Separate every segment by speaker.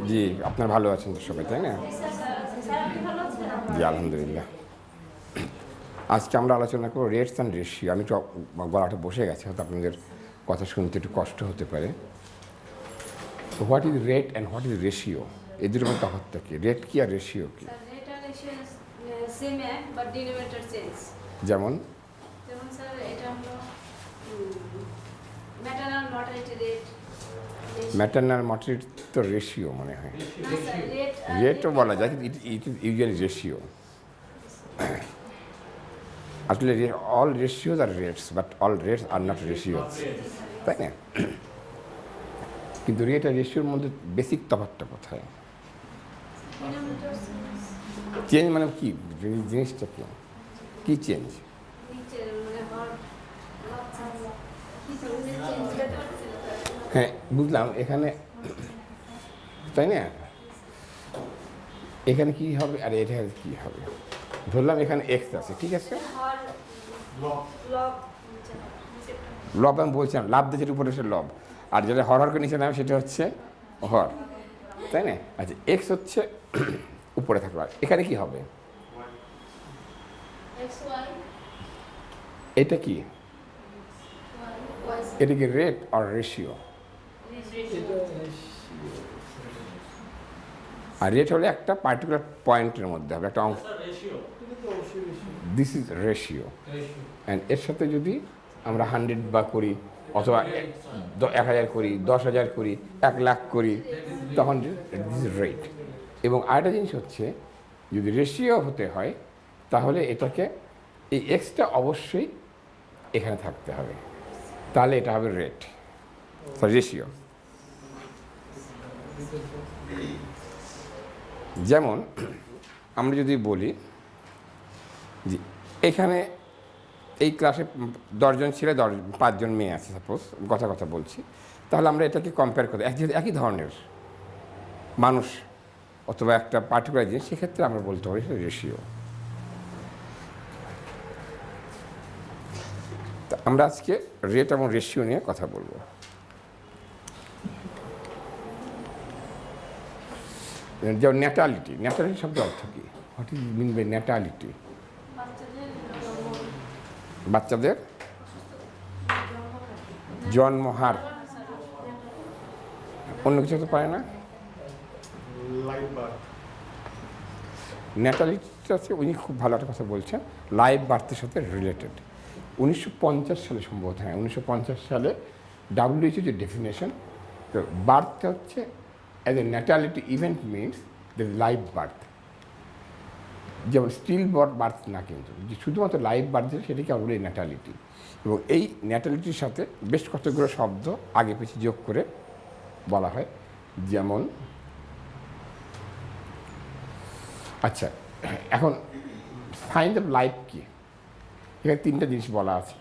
Speaker 1: জি, আপনার ভালো আছেন তো সবাই, তাই না? জি, আলহামদুলিল্লাহ। আজকে আমরা আলোচনা করব রেটস অ্যান্ড রেশিও। আমি একটু গলাটা বসে গেছে, হয়তো আপনাদের কথা শুনতে একটু কষ্ট হতে পারে। তো what is rate and what is ratio, এই দুটোর মধ্যে তফাৎটা কি? রেট কি আর রেশিও কি? যেমন
Speaker 2: স্যার এটা হলো maternal mortality rate.
Speaker 1: Maternal mortality তো রেশিও মনে হয়, রেটও বলা যায়, কিন্তু ইট ইজ ইউজুয়ালি রেশিও। আসলে all ratios are rates, but all rates are not ratios, তাই না? কিন্তু রেট আর রেশিওর মধ্যে বেসিক তফাৎটা কোথায়? চেঞ্জ মানে কি? জিনিসটা কি? কি চেঞ্জ? হ্যাঁ, বুঝলাম। এখানে, তাই না, এখানে কি হবে আর এটা কি হবে? ধরলাম এখানে এক্স আছে, ঠিক আছে। লব আমি বলছিলাম, লাভ দিয়ে যেটা উপরে সে লব, আর যেটা হরকে নিচে নামে সেটা হচ্ছে হর, তাই না? আচ্ছা, এক্স হচ্ছে উপরে থাকলো, আর এখানে কি হবে? এটা কি? এটা কি রেট আর রেশিও? আর রেট হলে একটা পার্টিকুলার পয়েন্টের মধ্যে হবে, একটা অঙ্ক। This is ratio. অ্যান্ড এর সাথে যদি আমরা 100 বা করি, অথবা 1000 করি, 10,000 করি, 1,00,000 করি, তখন দিস ইজ রেট। এবং আরেকটা জিনিস হচ্ছে, যদি রেশিও হতে হয় তাহলে এটাকে, এই এক্সটা অবশ্যই এখানে থাকতে হবে, তাহলে এটা হবে রেট, রেশিও। যেমন আমরা যদি বলি যে এখানে এই ক্লাসে 10 জন ছেলে, 5 জন মেয়ে আছে, সাপোজ কথা বলছি, তাহলে আমরা এটাকে কম্পেয়ার করি, একই ধরনের মানুষ অথবা একটা পার্টিকুলার জিনিস, সেক্ষেত্রে আমরা বলতে পারি সেটা রেশিও। তা আমরা আজকে রেট এবং রেশিও নিয়ে কথা বলবো। যেমন ন্যাটালিটি, ন্যাটালিটি শব্দের অর্থ কী? What is mean by natality? বাচ্চাদের জন্মহার। অন্য কিছু হতে পারে না? ন্যাটালিটিটা হচ্ছে, উনি খুব ভালো একটা কথা বলছেন, লাইভ বার্থের সাথে রিলেটেড। 1950 সালে সম্ভবত, হ্যাঁ 1950 সালে WHO যে ডেফিনেশন, তো বার্থটা হচ্ছে as a natality event means the live birth. যেমন স্টিল বার্থ না, কিন্তু শুধুমাত্র লাইভ বার্থ যেটা, সেটাকে আমরা বলি ন্যাটালিটি। এবং এই ন্যাটালিটির সাথে বেশ কতগুলো শব্দ আগে পিছিয়ে যোগ করে বলা হয়। যেমন, আচ্ছা, এখন সাইন অফ লাইফ কি? এখানে 3টা জিনিস বলা আছে।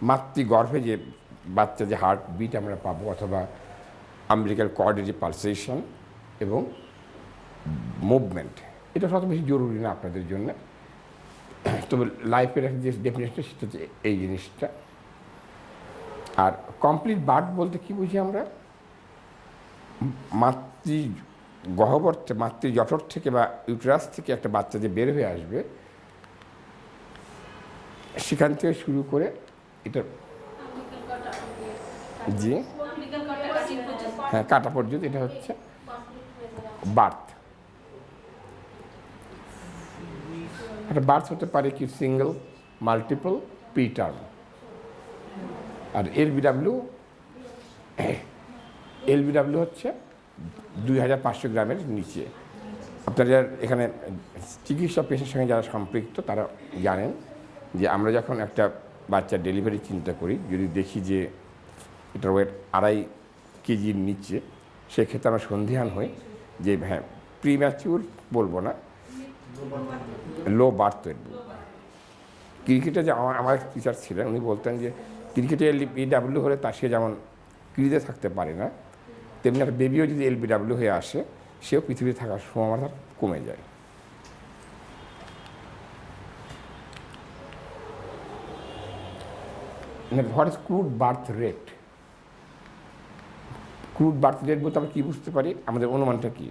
Speaker 1: মাতৃগর্ভে যে বাচ্চা যে হার্ট বিট আমরা পাবো, অথবা আমবিলিক্যাল কর্ডের যে পালসেশন এবং মুভমেন্ট, এটা সবচেয়ে বেশি জরুরি না আপনাদের জন্য। তবে লাইফের যে ডেফিনেশনটা, সেটা হচ্ছে এই জিনিসটা। আর কমপ্লিট বার্থ বলতে কি বুঝি আমরা? গহ্বর, মাতৃজঠর থেকে বা ইউটেরাস থেকে একটা বাচ্চা যে বের হয়ে আসবে, সেখান থেকে শুরু করে এটা, জি হ্যাঁ, কাটা পর্যন্ত, এটা হচ্ছে বার্থ। একটা বার্থ হতে পারে কি সিঙ্গেল, মাল্টিপল, প্রিটার্ম। আর এলবিডাব্লিউ হচ্ছে 2500 গ্রামের নিচে। আপনারা এখানে চিকিৎসা পেশার সঙ্গে যারা সম্পৃক্ত তারা জানেন যে আমরা যখন একটা বাচ্চার ডেলিভারি চিন্তা করি, যদি দেখি যে এটার ওয়েট 2.5 কেজির নিচে, সেক্ষেত্রে আমরা সন্দিহান হই যে হ্যাঁ প্রিম্যাচিউর বলবো না, লো বার্থ ওয়েট বলবো। ক্রিকেটে যে আমার টিচার ছিলেন, উনি বলতেন যে ক্রিকেটে এলবিডাব্লিউ হলে তার সে যেমন ক্রিজে থাকতে পারে না, তেমনি একটা বেবিও যদি এলবিডাব্লিউ হয়ে আসে, সেও পৃথিবীতে থাকার সম্ভাবনা কমে যায়। What is crude birth rate? Crude birth rate বলতে আমরা কী বুঝতে পারি, আমাদের অনুমানটা কী?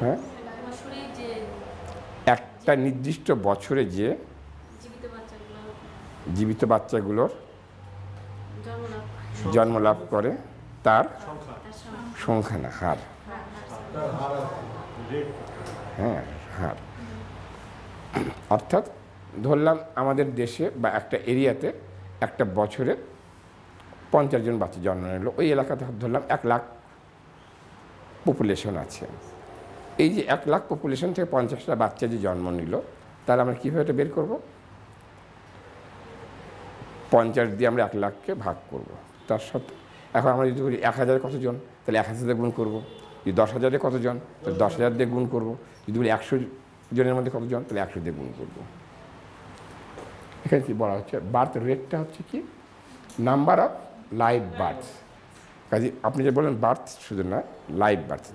Speaker 1: হ্যাঁ,
Speaker 2: বছরে যে
Speaker 1: একটা নির্দিষ্ট বছরে যে জীবিত বাচ্চাগুলোর জন্ম লাভ করে তার সংখ্যা না, হার। হ্যাঁ, হার। অর্থাৎ ধরলাম আমাদের দেশে বা একটা এরিয়াতে একটা বছরে 50 জন বাচ্চা জন্ম নিল, ওই এলাকাতে ধরলাম 1 লাখ পপুলেশন আছে। এই যে 1 লাখ পপুলেশন থেকে 50টা বাচ্চা যে জন্ম নিল, তাহলে আমরা কীভাবে এটা বের করব? 50 দিয়ে আমরা 1 লাখকে ভাগ করব। তার সাথে এখন আমরা যদি বলি 1000 কতজন, তাহলে 1000 দিয়ে গুণ করব। যদি 10,000-এ কতজন, তাহলে 10,000 দিয়ে গুণ করব। যদি বলি 100 জনের মধ্যে কতজন, তাহলে 100 দিয়ে গুণ করব। এখানে কি বলা হচ্ছে, বার্থ রেটটা হচ্ছে কি, নাম্বার অফ লাইভ বার্থস। কাজে আপনি যে বলেন বার্থ শুধু না, লাইভ বার্থ,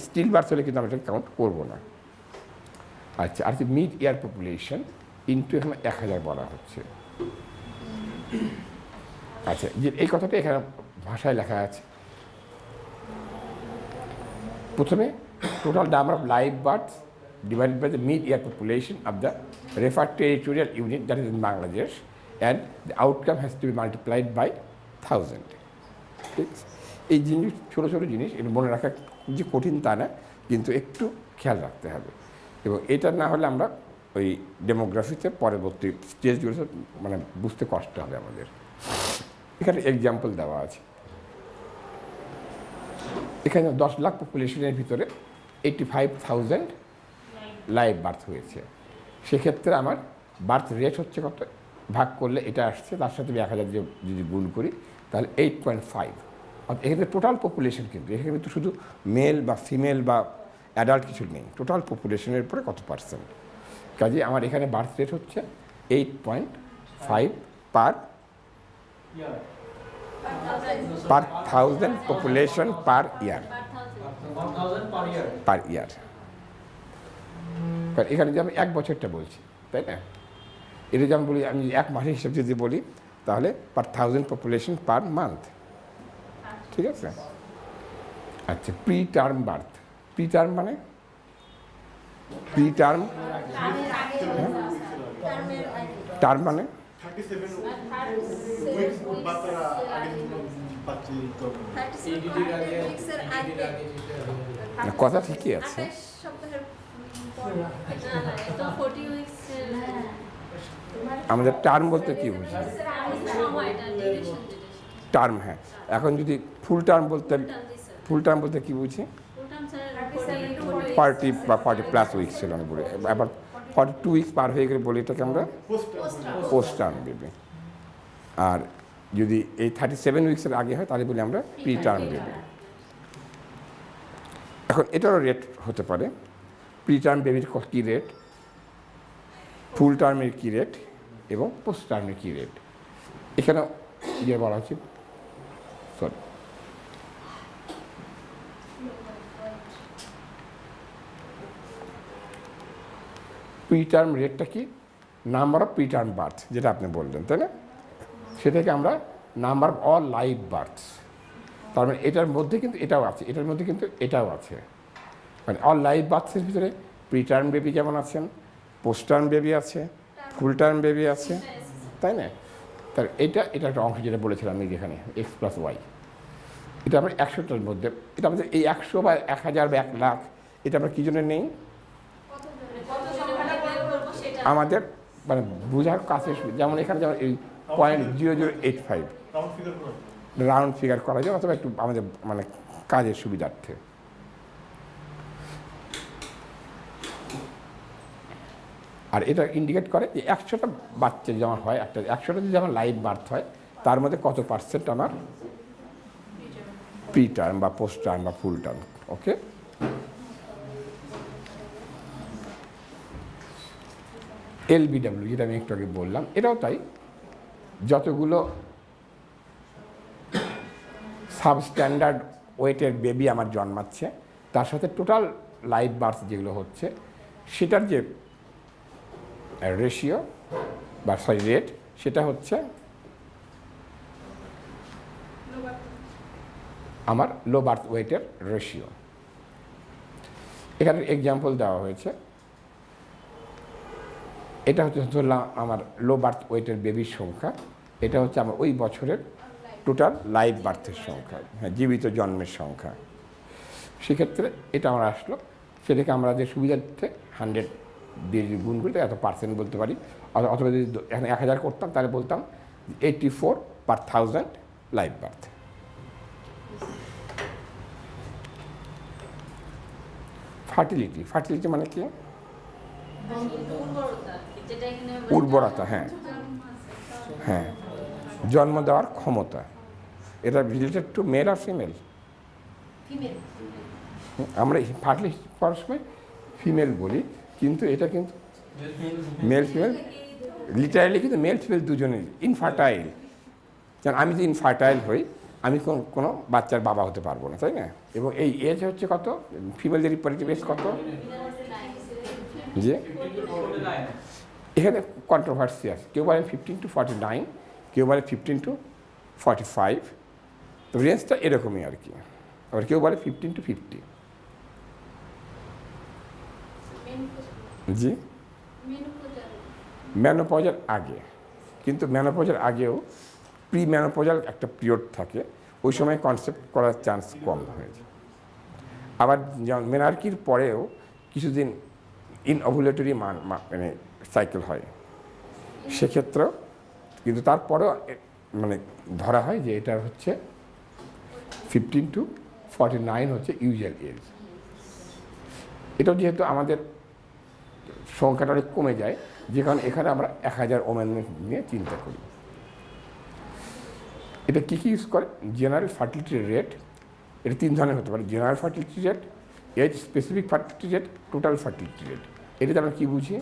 Speaker 1: স্টিল বার্থ হলে কিন্তু আমরা এটা কাউন্ট করবো না। আচ্ছা, আর মিড ইয়ার পপুলেশন ইন্টু এখানে 1000 বলা হচ্ছে। আচ্ছা, যে এই কথাটা এখানে ভাষায় লেখা আছে। প্রথমে total number of live বার্থস divided by the mid-year population of the referred territorial unit, that is in Bangladesh, and the outcome has to be multiplied by 1000. ঠিক আছে? এই জিনিস ছোটো ছোটো জিনিস, এটা মনে রাখা যে কঠিন তা না, কিন্তু একটু খেয়াল রাখতে হবে। এবং এটা না হলে আমরা ওই ডেমোগ্রাফিতে পরবর্তী স্টেজগুলো মানে বুঝতে কষ্ট হবে আমাদের। এখানে এক্সাম্পল দেওয়া আছে। এখানে 10 লাখ পপুলেশনের ভিতরে 85,000 লাইভ বার্থ হয়েছে। সেক্ষেত্রে আমার বার্থ রেট হচ্ছে কত, ভাগ করলে এটা আসছে, তার সাথে 1000 যদি গুণ করি তাহলে 8.5। অর্থাৎ এক্ষেত্রে টোটাল পপুলেশন, কিন্তু এখানে কিন্তু শুধু মেল বা ফিমেল বা অ্যাডাল্ট কিছু নেই, টোটাল পপুলেশনের উপরে কত পার্সেন্ট। কাজে আমার এখানে বার্থ রেট হচ্ছে 8.5 পার 1000 পপুলেশন পার ইয়ার। পার ইয়ার, কারণ এখানে যে আমি 1 বছরটা বলছি, তাই না? এটা যেমন বলি, আমি 1 মাসের হিসাব যদি বলি, তাহলে পার 1000 পপুলেশন পার মান্থ। ঠিক আছে? আচ্ছা, pre term birth. Pre term মানে প্রি টার্ম, টার্ম মানে কথা ঠিকই আছে। আমাদের টার্ম বলতে কি বুঝি? টার্ম, হ্যাঁ। এখন যদি ফুল টার্ম বলতে কি বুঝি? 40 বা 40+ উইকস ছিল আমি বলি। আবার 42 উইকস পার হয়ে গেলে বলি এটাকে আমরা পোস্ট টার্ম বেবি। আর যদি এই 37 উইকসের আগে হয় তাহলে বলি আমরা প্রি টার্ম বেবি। এখন এটারও রেট হতে পারে। প্রি টার্ম বেবির কী রেট, ফুল টার্মের কী রেট, এবং পোস্ট টার্মের কী রেট, এখানেও ইয়ে বলা উচিত। সরি, প্রি টার্ম রেটটা কি, number of pre term birth, যেটা আপনি বললেন, তাই না? সেটাকে আমরা নাম্বার অফ অল লাইভ বার্থস, তার মানে এটার মধ্যে কিন্তু এটাও আছে, এটার মধ্যে কিন্তু এটাও আছে। মানে অল লাইভ বার্থসের ভিতরে প্রি টার্ম বেবি যেমন আছেন, পোস্ট টার্ম বেবি আছে, ফুল টার্ম বেবি আছে, তাই না? তার এটা একটা অংশ যেটা বলেছিলাম আমি, যেখানে x+y, এটা আমরা 100টার মধ্যে, এটা আমাদের এই 100 বা 1000 বা 1 লাখ, এটা আমরা কী জন্য নেই, আমাদের মানে বোঝার কাছে। যেমন এখানে যেমন এই 0.0085 রাউন্ড ফিগার করা যায়, অথবা একটু আমাদের মানে কাজের সুবিধার্থে। আর এটা ইন্ডিকেট করে যে 100টা বাচ্চা যেমন হয়, একটা 100টা যদি যেমন লাইভ বার্থ হয়, তার মধ্যে কত পার্সেন্ট আমার প্রি টার্ম বা পোস্ট টার্ম বা ফুল টার্ম। ওকে, LBW যেটা আমি একটু আগে বললাম, এটাও তাই। যতগুলো সাবস্ট্যান্ডার্ড ওয়েটের বেবি আমার জন্মাচ্ছে, তার সাথে টোটাল লাইভ বার্থ যেগুলো হচ্ছে, সেটার যে রেশিও বা রেট, সেটা হচ্ছে আমার লো বার্থ ওয়েটের রেশিও। এখানে এক্সাম্পল দেওয়া হয়েছে, এটা হচ্ছে ধরলাম আমার লো বার্থ ওয়েটের বেবির সংখ্যা, এটা হচ্ছে আমার ওই বছরের টোটাল লাইভ বার্থের সংখ্যা, হ্যাঁ জীবিত জন্মের সংখ্যা। সেক্ষেত্রে এটা আমার আসলো, সেটাকে আমরা যে সুবিধার্থে 100 দিয়ে যদি গুণ করি এত পার্সেন্ট বলতে পারি, অথবা যদি এখানে 1000 করতাম তাহলে বলতাম 84/1000 লাইভ বার্থ। ফার্টিলিটি মানে কি? উর্বরতা, হ্যাঁ হ্যাঁ, জন্ম দেওয়ার ক্ষমতা। এটা রিলেটেড টু মেল আর ফিমেল? আমরা ফার্টিলিটি করার সময় ফিমেল বলি, কিন্তু এটা কিন্তু মেল ফিমেল লিটারালি কিন্তু মেল ফিমেল দুজনেই ইনফার্টাইল। যেমন আমি যদি ইনফার্টাইল হই, আমি কোনো বাচ্চার বাবা হতে পারবো না, তাই না? এবং এই এজ হচ্ছে কত, ফিমেলদের রিপ্রোডাক্টিভ এজ কত? যে এখানে কন্ট্রোভার্সি আছে, কেউ বলেন 15 to 49, কেউ বলে 15 to 45, তো রেঞ্জটা এরকমই আর কি। আবার কেউ বলে 15 to 50। জি, ম্যানোপজার আগে, কিন্তু ম্যানোপজার আগেও প্রি ম্যানোপজাল একটা পিরিয়ড থাকে, ওই সময় কনসেপ্ট করার চান্স কম হয়ে যায়। আবার যেমন মেনার্কির পরেও কিছুদিন ইনওভুলেটরি মানে সাইকেল হয়, সেক্ষেত্রেও কিন্তু তারপরেও মানে ধরা হয় যে এটা হচ্ছে 15 to 49 হচ্ছে ইউজুয়াল এজ। এটাও যেহেতু আমাদের সংখ্যাটা অনেক কমে যায়, যে কারণে এখানে আমরা 1000 ওমেন নিয়ে চিন্তা করি। এটা কী কী ইউজ করে? জেনারেল ফার্টিলিটি রেট, এটা 3 ধরনের হতে পারে, general fertility rate, age specific fertility rate, total fertility rate. এটাতে আমরা কী বুঝি?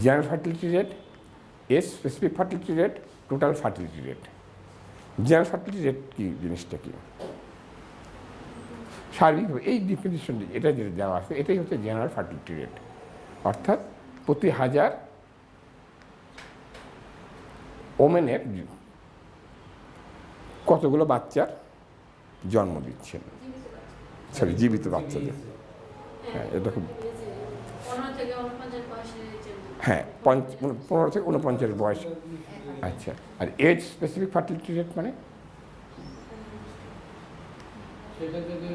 Speaker 1: General fertility rate, age specific fertility rate, total fertility rate. General fertility rate কী জিনিসটা কী? সার্বিকভাবে এই ডিফিনিশন এটা যেটা দেওয়া আছে, এটাই হচ্ছে জেনারেল ফার্টিলিটি রেট, অর্থাৎ প্রতি 1000 ওমেনের কতগুলো বাচ্চার জন্ম দিচ্ছেন, সরি জীবিত বাচ্চাদের। হ্যাঁ, এটা খুব, হ্যাঁ 15 থেকে 49 বয়স। আচ্ছা, আর এজ স্পেসিফিক ফার্টিলিটি রেট মানে?
Speaker 3: সেটা যদি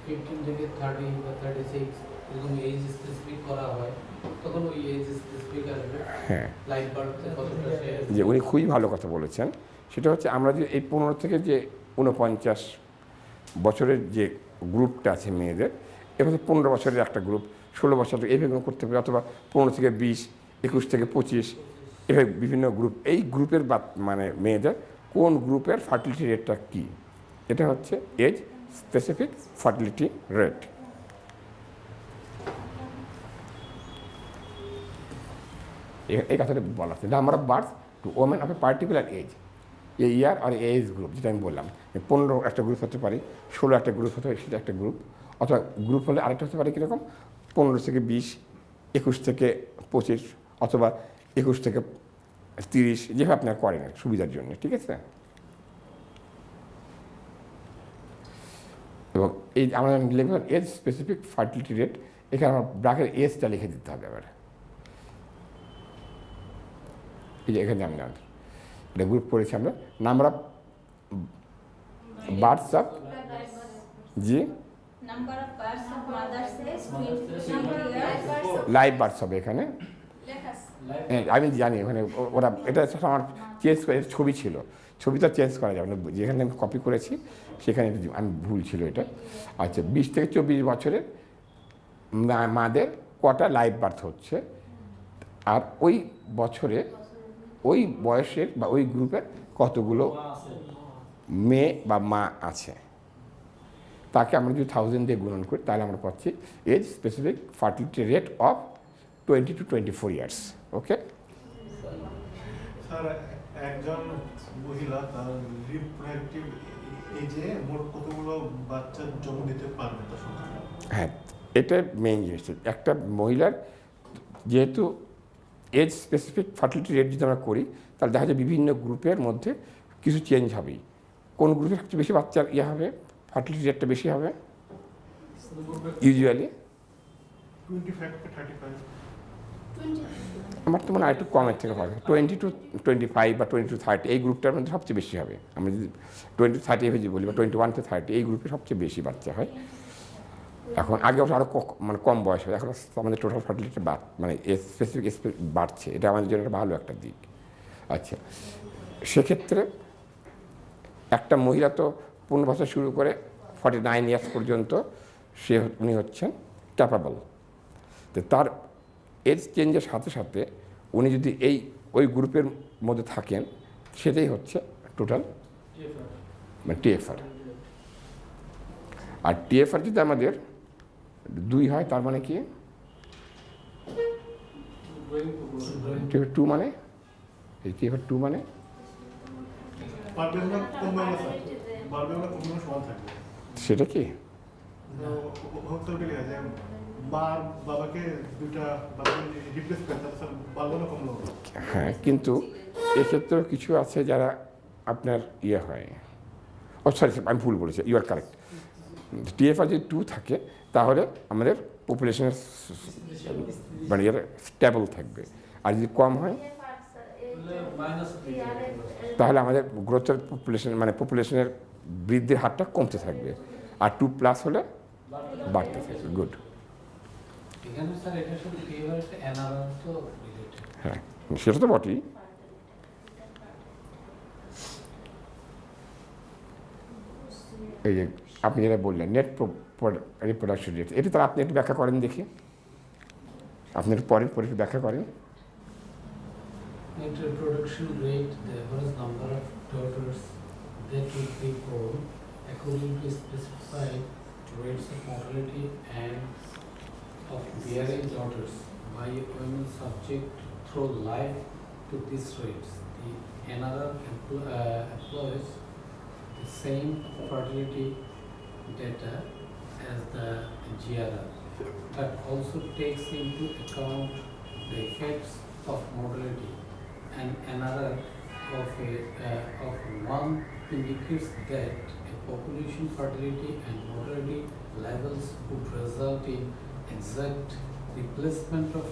Speaker 3: 15 থেকে 30 বা 36 এরকম এজ স্পেসিফিক করা হয়, তখন ওই এজ স্পেসিফিক আসবে।
Speaker 1: হ্যাঁ,
Speaker 3: লাইফ বার্থে কতটা
Speaker 1: যে উনি খুবই ভালো কথা বলেছেন। সেটা হচ্ছে আমরা যে এই 15 থেকে যে 49 বছরের যে গ্রুপটা আছে মেয়েদের, এভাবে 15 বছরের একটা গ্রুপ, 16 বছর এইভাবে করতে পারে, অথবা 15 থেকে 20, 21 থেকে 25, এভাবে বিভিন্ন গ্রুপ। এই গ্রুপের মানে মেয়েদের কোন গ্রুপের ফার্টিলিটি রেটটা কী, এটা হচ্ছে এজ স্পেসিফিক ফার্টিলিটি রেট। এই কথাটা বলা আছে, number of birth to women of a particular age, a year আর এজ গ্রুপ, যেটা আমি বললাম 15 একটা গ্রুপ হতে পারে, 16 একটা গ্রুপ হতে পারে, সেটা একটা গ্রুপ। অথবা গ্রুপ হলে আরেকটা হতে পারে কীরকম, 15 থেকে 20, 21 থেকে 25, অথবা 21 থেকে 30, যেভাবে আপনারা করেন সুবিধার জন্য, ঠিক আছে? এবং এই আমরা লিখব এজ স্পেসিফিক ফার্টিলিটি রেট, এখানে আমার ব্র্যাকের এজটা লিখে দিতে হবে। আবার এই যে এখানে আমি এটা গ্রুপ করেছি আমরা, number of বার্থস of, G live বার্থস হবে এখানে। আমি জানি ওখানে ওরা এটা আমার চেঞ্জ করে, ছবি ছিল, ছবিটা চেঞ্জ করা যাবে না, যেখানে আমি কপি করেছি সেখানে আমি ভুল ছিল এটা। আচ্ছা, 20 থেকে 24 বছরের মাদের কটা লাইভ বার্থ হচ্ছে, আর ওই বছরে ওই বয়সের বা ওই গ্রুপের কতগুলো মেয়ে বা মা আছে, তাকে আমরা যদি 1000 দিয়ে গুণন করি তাহলে আমরা পাচ্ছি age specific fertility rate of 20 to 24 years. Okay
Speaker 4: sir, একজন মহিলা তার রিপ্রোডাক্টিভ এজে মোট কতগুলো বাচ্চা জন্ম দিতে পারবে তার সংখ্যা?
Speaker 1: হ্যাঁ, এটা মেইন জিনিস। একটা মহিলার যেহেতু এজ স্পেসিফিক ফার্টিলিটি রেট যদি আমরা করি, তাহলে দেখা যায় বিভিন্ন গ্রুপের মধ্যে কিছু চেঞ্জ হবেই। কোন গ্রুপে সবচেয়ে বেশি বাচ্চার ইয়ে হবে, ফার্টিলিটি রেটটা বেশি হবে ইউজুয়ালি?
Speaker 4: 25 to 35
Speaker 1: আমার তো মনে হয় একটু কমের থেকে হবে, 20 to 25 বা 20 to 30 এই গ্রুপটার মধ্যে সবচেয়ে বেশি হবে। আমরা যদি 20 to 30 এভাবে বলি বা 21 to 30 এই গ্রুপে সবচেয়ে বেশি বাচ্চা হয়। এখন আগে অবশ্য আরও মানে কম বয়স হয়, এখন আমাদের টোটাল ফার্টিলিটি মানে স্পেসিফিক বাড়ছে, এটা আমাদের জন্য একটা ভালো একটা দিক। আচ্ছা, সেক্ষেত্রে একটা মহিলা তো 15 বছর শুরু করে 49 ইয়ার্স পর্যন্ত উনি হচ্ছেন ক্যাপাবল। তো তার এজ চেঞ্জের সাথে সাথে উনি যদি ওই গ্রুপের মধ্যে থাকেন, সেটাই হচ্ছে টোটাল মানে টিএফআর। আর টিএফআর যদি আমাদের 2 হয়, তার মানে কি? টিএফআর 2 মানে এই টিএফআর 2 মানে
Speaker 4: বাড়বে না কমবে না স্যার, বাড়বে না কমবে না সমান থাকবে।
Speaker 1: সেটা কি?
Speaker 4: হতে গেলে যে মা বাবাকে দুইটা বাবাকে রিপ্লেস করতে স্যার, বাড়বে না কমবে না?
Speaker 1: হ্যাঁ, কিন্তু এক্ষেত্রেও কিছু আছে যারা আপনার ইয়ে হয়। ও সরি, আমি ভুল বলেছি, ইউ আর কারেক্ট। টিএফআর যদি 2 থাকে তাহলে আমাদের পপুলেশনের মানে স্টেবল থাকবে, আর যদি কম হয় তাহলে আমাদের গ্রোথের পপুলেশনের বৃদ্ধির হারটা কমতে থাকবে, আর 2+ হলে বাড়তে থাকবে। গুড। হ্যাঁ, সেটা তো বটেই। এই যে আপনি যেটা বললেন নেট রিপ্রোডাকশন রেট, এটা তাহলে আপনি একটু ব্যাখ্যা করেন দেখি, আপনি একটু পরে একটু ব্যাখ্যা করেন।
Speaker 3: Net reproduction rate, the average number of daughters that would be born according to specified rates of mortality and of bearing daughters by women subject through life to these rates. The NRR employs the same fertility data as the GRR, but also takes into account the effects of mortality. An NRR of 1 indicates that a population fertility and mortality levels would result in exact replacement of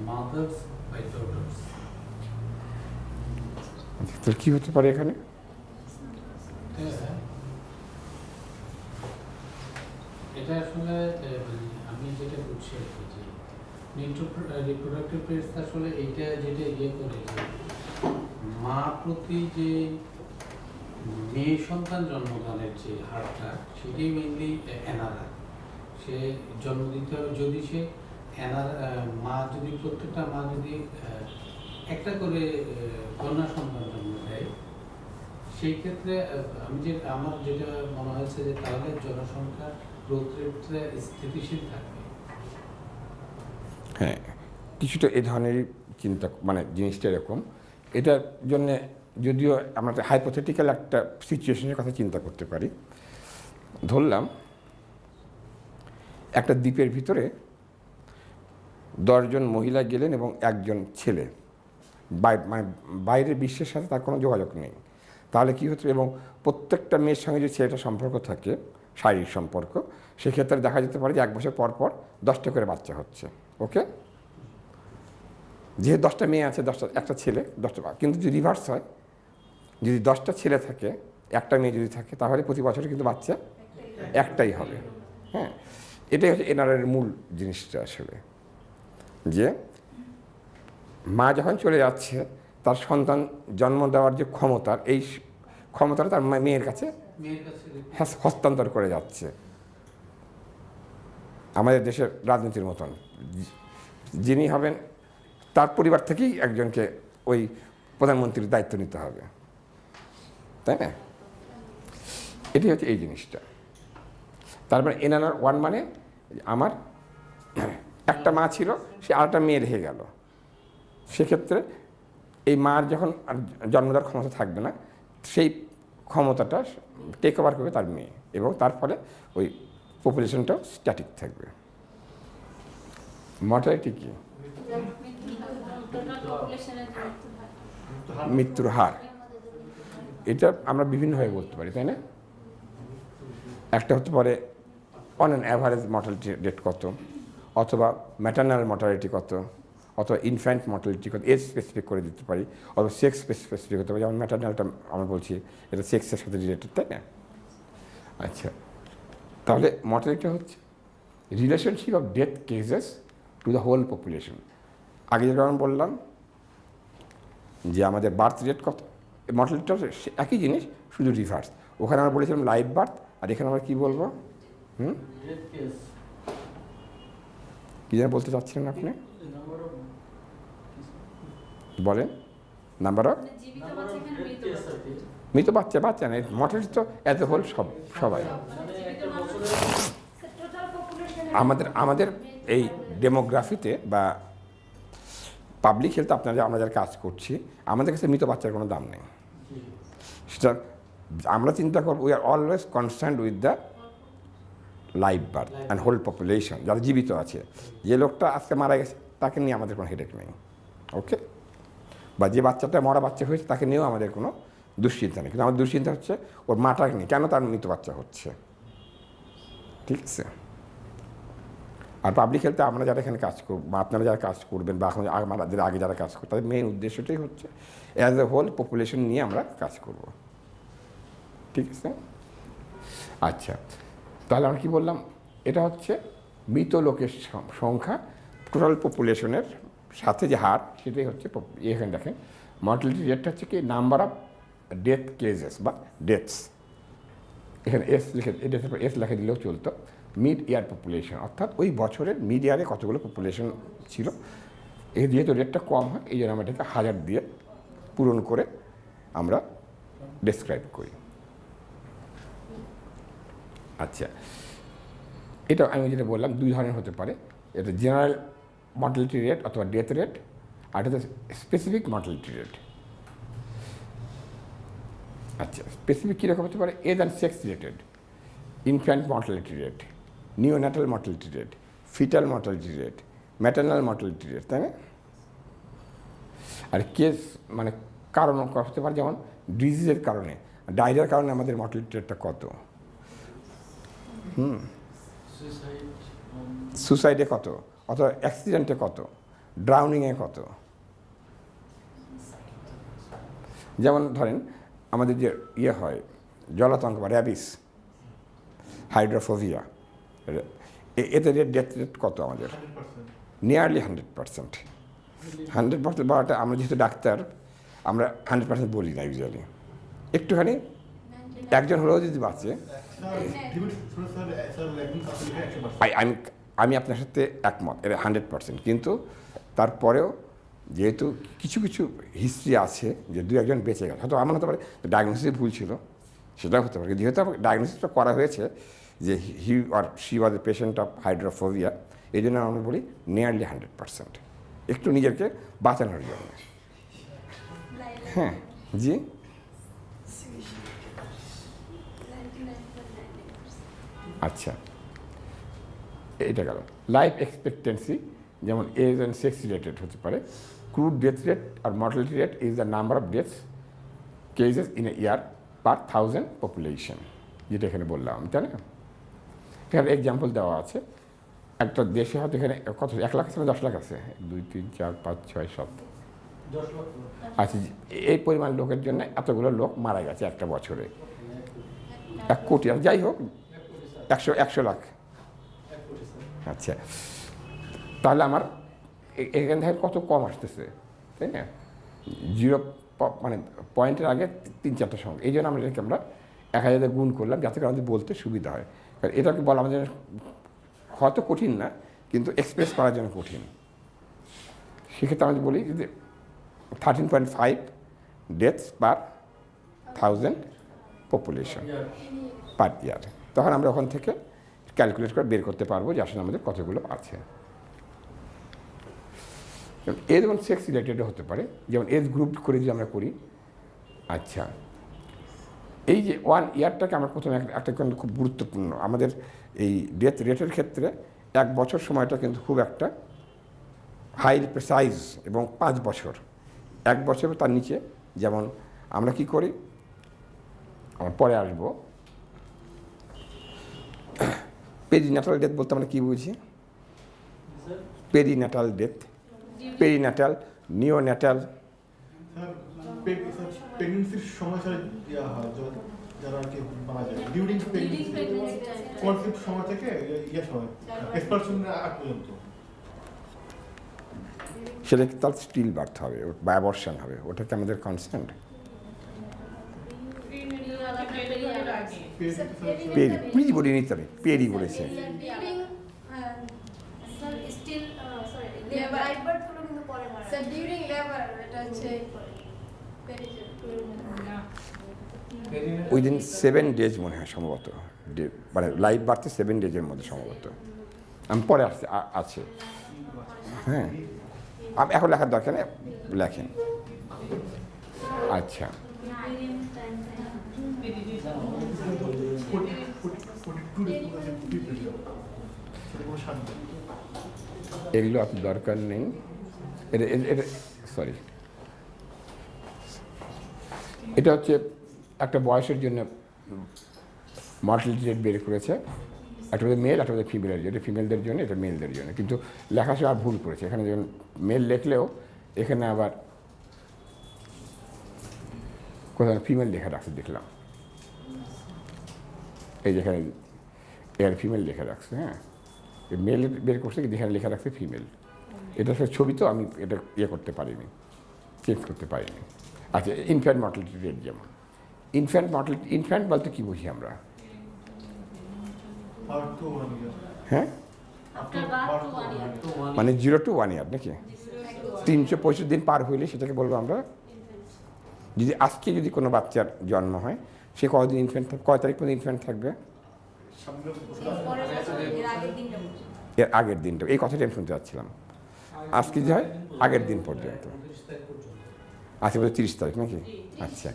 Speaker 3: mothers by daughters.
Speaker 1: তো কি হতে পারে এখানে?
Speaker 3: এটা আসলে আমি যেটা বুঝছি আর কি, যে রিপ্রোডাক্টিভ রেটস আসলে এইটা যেটা ইয়ে করে যে মা প্রতি যে মেয়ে সন্তান জন্মদানের যে হারটা, সেটাই মেইনলি এনআরআর। সে জন্ম দিতে হবে, যদি সে মা যদি প্রত্যেকটা মা যদি একটা করে কন্যা সন্তান জন্ম দেয়, সেই ক্ষেত্রে আমার যেটা মনে হয়েছে যে তাহলে জনসংখ্যার গ্রোথ রেটটা স্থিতিশীল থাকবে।
Speaker 1: হ্যাঁ, কিছুটা এ ধরনেরই চিন্তা, মানে জিনিসটা এরকম। এটার জন্যে যদিও আমরা হাইপোথেটিক্যাল একটা সিচুয়েশনের কথা চিন্তা করতে পারি। ধরলাম একটা দ্বীপের ভিতরে 10 জন মহিলা গেলেন এবং 1 জন ছেলে, মানে বাইরের বিশ্বের সাথে তার কোনো যোগাযোগ নেই। তাহলে কী হতো, এবং প্রত্যেকটা মেয়ের সঙ্গে যদি ছেলেটা সম্পর্ক থাকে, শারীরিক সম্পর্ক, সেক্ষেত্রে দেখা যেতে পারে যে 1 বছর পর পর 10টা করে বাচ্চা হচ্ছে। ওকে, যেহেতু 10টা মেয়ে আছে, 1টা ছেলে, 10টা। কিন্তু যদি রিভার্স হয়, যদি 10টা ছেলে থাকে, 1টা মেয়ে যদি থাকে, তাহলে প্রতি বছরে কিন্তু বাচ্চা একটাই হবে। হ্যাঁ, এটাই হচ্ছে এনআরআর এর মূল জিনিসটা আসলে, যে মা যখন চলে যাচ্ছে, তার সন্তান জন্ম দেওয়ার যে ক্ষমতার, এই ক্ষমতাটা তার মেয়ের কাছে হস্তান্তর করে যাচ্ছে। আমাদের দেশের রাজনীতির মতন, যিনি হবেন তার পরিবার থেকেই একজনকে ওই প্রধানমন্ত্রীর দায়িত্ব নিতে হবে, তাই না? এটি হচ্ছে এই জিনিসটা। তারপরে এনআরআর 1 মানে আমার একটা মা ছিল, সে আরেকটা মেয়ে রেখে গেল। সেক্ষেত্রে এই মার যখন জন্ম দেওয়ার ক্ষমতা থাকবে না, সেই ক্ষমতাটা টেক ওভার করবে তার মেয়ে, এবং তার ফলে ওই পপুলেশনটাও স্ট্যাটিক থাকবে। মর্টালিটি কি? মৃত্যুর হার। এটা আমরা বিভিন্নভাবে বলতে পারি, তাই না? একটা হতে পারে on an average mortality rate কত, অথবা ম্যাটার্নাল মর্টালিটি কত, অথবা ইনফ্যান্ট মর্টালিটি কত, এজ স্পেসিফিক করে দিতে পারি, অথবা সেক্স স্পেসিফিক হতে পারে। যেমন ম্যাটার্নালটা আমরা বলছি এটা সেক্সের সাথে রিলেটেড, তাই না? আচ্ছা, তাহলে মর্টালিটি হচ্ছে relationship of death cases to the whole population. আগে যেটা আমি বললাম যে আমাদের বার্থ রেট কত, মর্টালিটিটা একই জিনিস, শুধু রিভার্স। ওখানে আমরা বলেছিলাম লাইভ বার্থ, আর এখানে আমরা কী বলবো? কী যেন বলতে চাচ্ছিলেন আপনি, বলেন? নাম্বার অফ
Speaker 2: মানে জীবিত বাচ্চা এখানে মৃত বাচ্চা।
Speaker 1: মৃত বাচ্চা, বাচ্চা নেই, মর্টালিটি তো অ্যাজ এ হোল সবাই। আমাদের এই ডেমোগ্রাফিতে বা পাবলিক হেলথ আমরা যারা কাজ করছি, আমাদের কাছে মৃত বাচ্চার কোনো দাম নেই। সেটা আমরা চিন্তা করবো, we are always concerned with the live birth and whole population, যারা জীবিত আছে। যে লোকটা আজকে মারা গেছে তাকে নিয়ে আমাদের কোনো হেডেক নেই, ওকে? বা যে বাচ্চাটা মরা বাচ্চা হয়েছে তাকে নিয়েও আমাদের কোনো দুশ্চিন্তা নেই। কিন্তু আমার দুশ্চিন্তা হচ্ছে ওর মাটাকে নিয়ে, কেন তার মৃত বাচ্চা হচ্ছে, ঠিক আছে? আর পাবলিক হেলথে আমরা যারা এখানে কাজ করব, বা আপনারা যারা কাজ করবেন, বা এখন আমাদের আগে যারা কাজ করবেন, তাদের মেইন উদ্দেশ্যটাই হচ্ছে অ্যাজ এ হোল পপুলেশন নিয়ে আমরা কাজ করব, ঠিক আছে? আচ্ছা, তাহলে আমরা কী বললাম? এটা হচ্ছে মৃত লোকের সংখ্যা টোটাল পপুলেশনের সাথে যে হার, সেটাই হচ্ছে। এখানে দেখেন মর্টালিটি রেটটা হচ্ছে কি নাম্বার অফ ডেথ কেসেস বা ডেথস। এখানে এস লিখে, এটা এস লিখে দিলেও চলতো। মিড ইয়ার পপুলেশন, অর্থাৎ ওই বছরের মিড ইয়ারে কতগুলো পপুলেশন ছিল। এই যেহেতু রেটটা কম হয়, এই জন্য আমরা এটাকে 1000 দিয়ে পূরণ করে আমরা ডেসক্রাইব করি। আচ্ছা, এটা আমি যেটা বললাম দুই ধরনের হতে পারে। এটা জেনারেল মর্টালিটি রেট অথবা ডেথ রেট, আর এটা স্পেসিফিক মর্টালিটি রেট। আচ্ছা, স্পেসিফিক কীরকম হতে পারে? Age and sex related, infant mortality rate, neonatal mortality rate, fetal mortality rate, maternal mortality rate, তাই না? আর কেস মানে কারণ হতে পারে, যেমন ডিজিজের কারণে, ডায়রিয়ার কারণে আমাদের মর্টালিটি রেটটা কত, সুসাইডে কত, অথবা অ্যাক্সিডেন্টে কত, ড্রাউনিংয়ে কত। যেমন ধরেন আমাদের যে হয় জলাতঙ্ক বা র্যাবিস, হাইড্রোফোবিয়া, এতে ডেথ রেট কত আমাদের? নিয়ারলি 100%। 100% বলাটা, আমরা যেহেতু ডাক্তার, আমরা 100% বলি না ইউজুয়ালি। একটুখানি একজন হলেও যদি বাঁচে, আমি আপনার সাথে একমত, এটা 100%। কিন্তু তারপরেও যেহেতু কিছু কিছু হিস্ট্রি আছে যে 2-1 বেঁচে গেল, হয়তো আমার হতে পারে ডায়াগনোসিস ভুল ছিল, সেটাও হতে পারে। যেহেতু ডায়াগনোসিসটা করা হয়েছে যে he or she was a patient of hydrophobia, এই জন্য আমরা বলি নিয়ারলি 100%, একটু নিজেকে বাঁচানোর জন্য। হ্যাঁ, জি, আচ্ছা, এটা গেল। লাইফ এক্সপেক্টেন্সি, যেমন এজ অ্যান্ড সেক্স রিলেটেড হতে পারে। ক্রুড ডেথ রেট আর mortality rate is the number of deaths cases in a year per 1000 population, যেটা এখানে বললাম, তাই না? এখানে এক্সাম্পল দেওয়া আছে। একটা দেশে হয়তো এখানে কত 1 লাখ আছে না 10 লাখ আছে? 2, 3, 4, 5, 6, 7,
Speaker 3: 10 লাখ।
Speaker 1: আচ্ছা, এই পরিমাণ লোকের জন্য এতগুলো লোক মারা গেছে একটা বছরে। 1 কোটি, আর যাই হোক 100 লাখ। আচ্ছা, তাহলে আমার এখান থেকে কত কম আসতেছে, তাই না? 0 মানে পয়েন্টের আগে 3-4টা সংখ্যা। এই জন্য আমরা এটাকে 1000 গুণ করলাম, যাতে করে আমাদের বলতে সুবিধা হয়। কারণ এটাকে বলা আমাদের হয়তো কঠিন না, কিন্তু এক্সপ্রেস করার জন্য কঠিন। সেক্ষেত্রে আমি বলি যে 13.5 ডেথস পার 1000 পপুলেশন পার ইয়ার। তখন আমরা ওখান থেকে ক্যালকুলেট করে বের করতে পারবো যে আসলে আমাদের কতগুলো আছে। এজ এবং সেক্স রিলেটেডও হতে পারে, যেমন এজ গ্রুপ করে যদি আমরা করি। আচ্ছা, এই যে 1 ইয়ারটাকে আমরা প্রথমে একটা কিন্তু খুব গুরুত্বপূর্ণ আমাদের এই ডেথ রেটের ক্ষেত্রে। 1 বছর সময়টা কিন্তু খুব একটা হাই প্রেসাইজ, এবং 5 বছর, 1 বছর তার নিচে। যেমন আমরা কি করি, আমরা পরে আসবো। পেরিন্যাটাল ডেথ বলতে আমরা কী বুঝি? পেরিন্যাটাল ডেথ, পেরিন্যাটাল, নিওন্যাটাল।
Speaker 4: প্রেগনেন্সির সময় স্যার দেওয়া হয় যারা আর কি মারা যায় ডিউরিং প্রেগনেন্সি, কনসেপ্ট সময় থেকে সময় এক্সপালশনের আগ পর্যন্ত।
Speaker 1: সেটা তার স্টিল বার্থ হবে, বা অ্যাবর্শন হবে, ওটা কি আমাদের কনসেন্ট? পেরি বলে নিতে হবে, পেরি বলেছে। উইদিন 7 days মনে হয় সম্ভবত, মানে লাইভ বার্থে 7 days মধ্যে সম্ভবত। আমি পরে আছে, হ্যাঁ আমি এখন লেখার দরকার নেই, লেখেন। আচ্ছা, এগুলো আপনার দরকার নেই। এটা সরি, এটা হচ্ছে একটা বয়সের জন্য মর্টালিটি রেট বের করেছে, একটা মেল একটা ফিমেলের জন্য, এটা ফিমেলদের জন্য, এটা মেলদের জন্য। কিন্তু লেখাশোনা ভুল করেছে, এখানে যেমন মেল লিখলেও এখানে আবার কোথাও ফিমেল লেখা রাখছে দেখলাম, এই যেখানে এর ফিমেল লেখা রাখছে, হ্যাঁ মেল বের করছে কিন্তু এখানে লেখা রাখছে ফিমেল। এটা সে ছবি তো আমি এটা করতে পারিনি, চেঞ্জ করতে পারিনি। আচ্ছা, ইনফ্যান্ট মর্টালিটি রেট যেমন ইনফ্যান্ট বলতে কী বুঝি আমরা? হ্যাঁ, মানে 0 to 1 year নাকি? 365 দিন পার হইলে সেটাকে বলবো আমরা। যদি আজকে যদি কোনো বাচ্চার জন্ম হয়, সে কতদিন ইনফ্যান্ট থাকবে, কয় তারিখ পর্যন্ত ইনফ্যান্ট থাকবে? এর আগের দিনটা, এই কথাটা আমি শুনতে চাচ্ছিলাম। আজকে যে হয় আগের দিন পর্যন্ত, আজকে বলতে 30 তারিখ নাকি? আচ্ছা,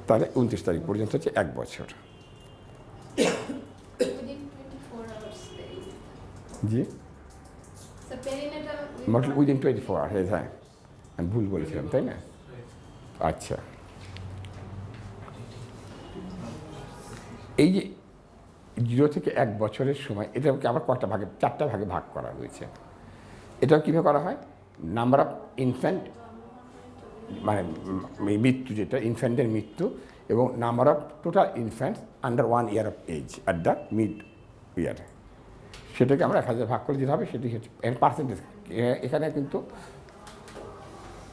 Speaker 1: তাহলে 29 তারিখ পর্যন্ত হচ্ছে 1 বছর। জি, উইদিন 24 আওয়ার্স, হ্যাঁ আমি ভুল বলেছিলাম তাই না? আচ্ছা, এই যে 0 থেকে 1 বছরের সময়, এটাকে আবার কটা ভাগে, 4টা ভাগে ভাগ করা হয়েছে। এটাও কীভাবে করা হয়? নাম্বার অফ ইনফ্যান্ট, মানে মৃত্যু, যেটা ইনফ্যান্টের মৃত্যু, এবং number of total infants under 1 year of age at the mid year, সেটাকে আমরা 1000 ভাগ করে দিতে হবে। সেটি হচ্ছে এর পার্সেন্টেজ। এখানে কিন্তু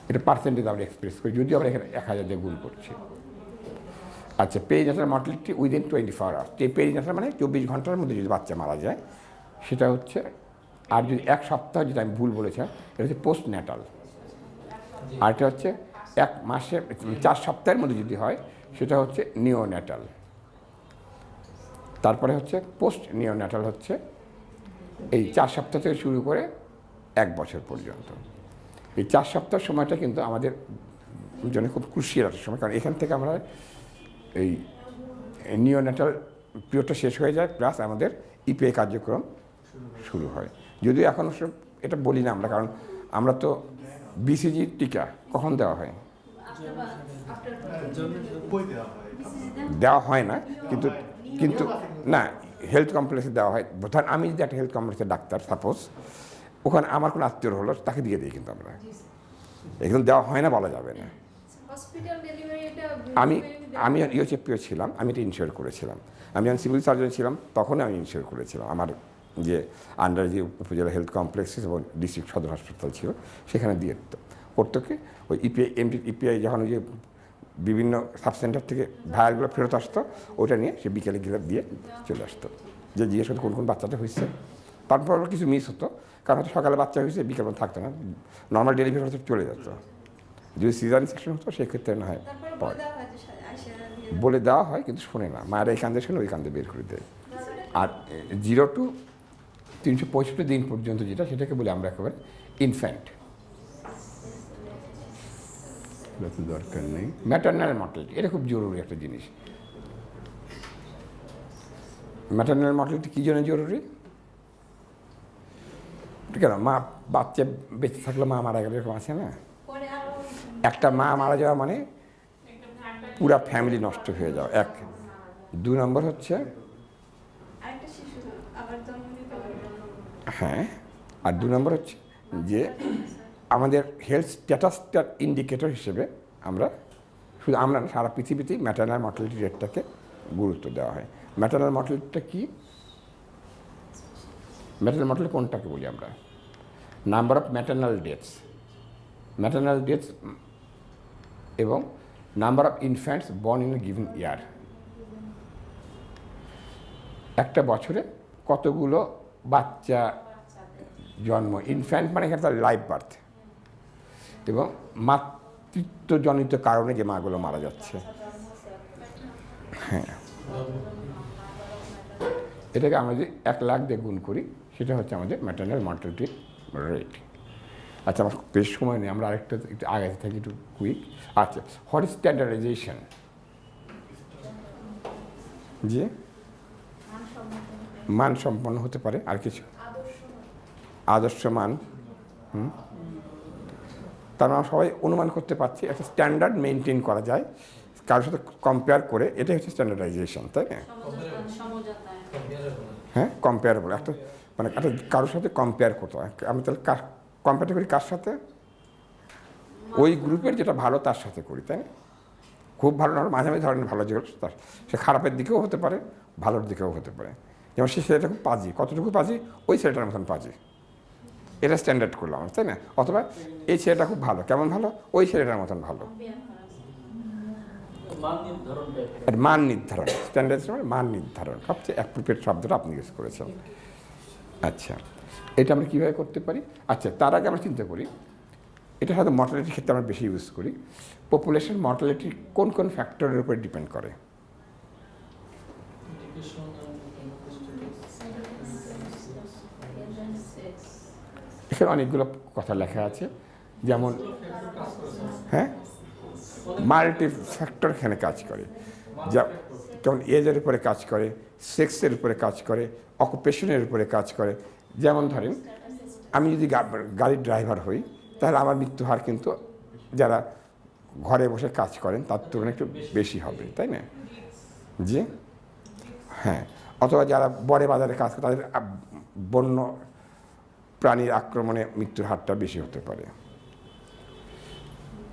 Speaker 1: এটা পার্সেন্টেজ আমরা এক্সপ্রেস করি, যদিও আমরা এখানে 1000 দিয়ে গুণ করছি। আচ্ছা, পেরিন্যাটাল মর্টালিটি উইদিন 24 আওয়ার্স। এই পেরিন্যাটাল মানে 24 ঘন্টার মধ্যে যদি বাচ্চা মারা যায়, সেটা হচ্ছে। আর যদি 1 সপ্তাহ, যেটা আমি ভুল বলেছিলাম, এটা হচ্ছে পোস্ট ন্যাটাল। আর এটা হচ্ছে 1 মাসে 4 সপ্তাহের মধ্যে যদি হয়, সেটা হচ্ছে নিওন্যাটাল। তারপরে হচ্ছে পোস্ট নিওন্যাটাল, হচ্ছে এই 4 সপ্তাহ থেকে শুরু করে 1 বছর পর্যন্ত। এই 4 সপ্তাহ সময়টা কিন্তু আমাদের জন্য খুব ক্রুশিয়াল একটা সময়, কারণ এখান থেকে আমরা এই নিওন্যাটাল পিরিয়ডটা শেষ হয়ে যায়, প্লাস আমাদের ইপিআই কার্যক্রম শুরু হয়। যদিও এখন এটা বলি না আমরা, কারণ আমরা তো বিসিজি টিকা কখন দেওয়া হয়? দেওয়া হয় না, কিন্তু না, হেলথ কমপ্লেক্সে দেওয়া হয়। ধরেন আমি যদি একটা হেলথ কমপ্লেক্সের ডাক্তার, সাপোজ ওখানে আমার কোনো আত্মীয় হলো, তাকে দিয়ে দিই, কিন্তু আমরা একদম দেওয়া হয় না বলা যাবে না। আমি ইউএচএফপিও ছিলাম, আমি এটা ইনশিওর করেছিলাম। আমি যখন সিভিল সার্জন ছিলাম তখনই আমি ইনশিওর করেছিলাম। আমার যে আন্ডার যে উপজেলা হেলথ কমপ্লেক্সেস এবং ডিস্ট্রিক্ট সদর হাসপাতাল ছিল, সেখানে দিয়ে করতো কি, ওই ইপিআই যখন ওই যে বিভিন্ন সাব সেন্টার থেকে ভায়ারগুলো ফেরত আসতো, ওটা নিয়ে সে বিকেলে গিয়ে দিয়ে চলে আসতো, যে জিজ্ঞেস করতো কোন বাচ্চাটা হয়েছে। তারপর কিছু মিস হতো, কারণ হয়তো সকালে বাচ্চা হয়েছে, বিকেল থাকতো না, নর্মাল ডেলিভারি হতে চলে যেত। যদি সিজারিয়ান সেকশন হতো, সেক্ষেত্রে না হয় বলে দেওয়া হয়, কিন্তু শোনে না, মায়েরা এই কান্দে শুনে ওই কান্দে বের করে দেয়। আর 0 to 365 দিন পর্যন্ত যেটা, সেটাকে বলি আমরা একেবারে ইনফ্যান্ট। দরকার নেই। ম্যাটারনাল মর্টালিটি, এটা খুব জরুরি একটা জিনিস। ম্যাটারনাল মর্টালিটি কী জন্য জরুরি? কেন, মা বাচ্চা বেঁচে থাকলে মা মারা গেলে, এরকম আছে না? একটা মা মারা যাওয়া মানে পুরা ফ্যামিলি নষ্ট হয়ে যাওয়া। 2 নম্বর হচ্ছে
Speaker 2: আরেকটা শিশু আবার জন্ম নিতে পারবে।
Speaker 1: হ্যাঁ, আর 2 নম্বর হচ্ছে যে আমাদের হেলথ স্ট্যাটাসটার ইন্ডিকেটর হিসেবে আমরা শুধু আমরা না, সারা পৃথিবীতেই ম্যাটারনাল মর্টালিটি রেটটাকে গুরুত্ব দেওয়া হয়। ম্যাটারনাল মর্টালিটিটা কি? ম্যাটারনাল মর্টালিটি কোনটাকে বলি আমরা? নাম্বার অফ ম্যাটারনাল ডেথস এবং number of infants born in a given year. একটা বছরে কতগুলো বাচ্চা জন্ম, ইনফ্যান্ট মানে এখানে তার লাইফ বার্থ, এবং মাতৃত্বজনিত কারণে যে মাগুলো মারা যাচ্ছে। হ্যাঁ, এটাকে আমরা যদি 1 লাখ দিয়ে গুণ করি, সেটা হচ্ছে আমাদের ম্যাটারনাল মর্টালিটি রেট। আচ্ছা, আমার বেশ সময় নেই, আমরা আরেকটা একটু আগে থাকি, একটু কুইক। আচ্ছা, হোয়াট ইজ স্ট্যান্ডার্ডাইজেশন? যে মানসম্পন্ন হতে পারে, আর কিছু আদর্শ মান। তার মানে সবাই অনুমান করতে পারছি একটা স্ট্যান্ডার্ড মেনটেন করা যায় কারোর সাথে কম্পেয়ার করে, এটাই হচ্ছে স্ট্যান্ডার্ডাইজেশন, তাই না? হ্যাঁ, কম্পেয়ারেবল, একটা মানে একটা কারোর সাথে কম্পেয়ার করতে হয়। আমি তাহলে কম্পেয়ার করি কার সাথে? ওই গ্রুপের যেটা ভালো তার সাথে করি, তাই না? খুব ভালো না, মাঝে মাঝে ধরেন ভালো যেগুলো তার, সে খারাপের দিকেও হতে পারে, ভালোর দিকেও হতে পারে। যেমন সে ছেলেটা খুব পাজি, কতটুকু পাজি? ওই ছেলেটার মতন পাজি, এটা স্ট্যান্ডার্ড করলাম, তাই না? অথবা এই ছেলেটা খুব ভালো, কেমন ভালো? ওই ছেলেটার মতন ভালো। মান নির্ধারণ, স্ট্যান্ডার্ড মানে মান নির্ধারণ, সবচেয়ে অ্যাপ্রোপ্রিয়েট শব্দটা আপনি ইউজ করেছেন। আচ্ছা, এটা আমরা কীভাবে করতে পারি? আচ্ছা, তার আগে আমরা চিন্তা করি, এটা হয়তো মর্টালিটির ক্ষেত্রে আমরা বেশি ইউজ করি। পপুলেশন মর্টালিটি কোন কোন ফ্যাক্টরের উপরে ডিপেন্ড করে? এখানে অনেকগুলো কথা লেখা আছে, যেমন হ্যাঁ, মাল্টি ফ্যাক্টর এখানে কাজ করে, যেমন এজের উপরে কাজ করে, সেক্সের উপরে কাজ করে, অকুপেশনের উপরে কাজ করে। যেমন ধরেন, আমি যদি গাড়ির ড্রাইভার হই, তাহলে আমার মৃত্যু হার কিন্তু যারা ঘরে বসে কাজ করেন তার তুলনায় একটু বেশি হবে, তাই না? জি হ্যাঁ, অথবা যারা বড় বাজারে কাজ করে তাদের বন্য প্রাণীর আক্রমণে মৃত্যুর হারটা বেশি হতে পারে।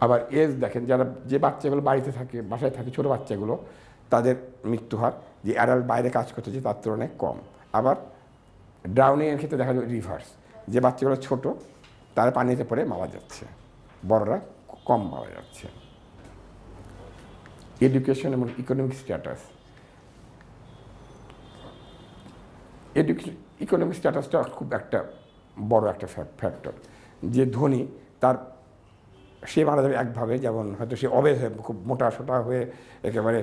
Speaker 1: আবার এজ দেখেন, যারা যে বাচ্চাগুলো বাড়িতে থাকে, বাসায় থাকে, ছোটো বাচ্চাগুলো, তাদের মৃত্যু হার যে অ্যাডাল্ট বাইরে কাজ করতেছে তার তুলনায় কম। আবার ড্রাউনিংয়ের ক্ষেত্রে দেখা যায় রিভার্স, যে বাচ্চাগুলো ছোট তারা পানিতে পড়ে মারা যাচ্ছে, বড়রা কম মারা যাচ্ছে। এডুকেশন এবং ইকোনমিক স্ট্যাটাস, ইকোনমিক স্ট্যাটাসটা খুব একটা বড় একটা ফ্যাক্টর। যে ধনী তার সে মারা যাবে একভাবে, যেমন হয়তো সে অবেজ হয়ে খুব মোটা সোটা হয়ে একেবারে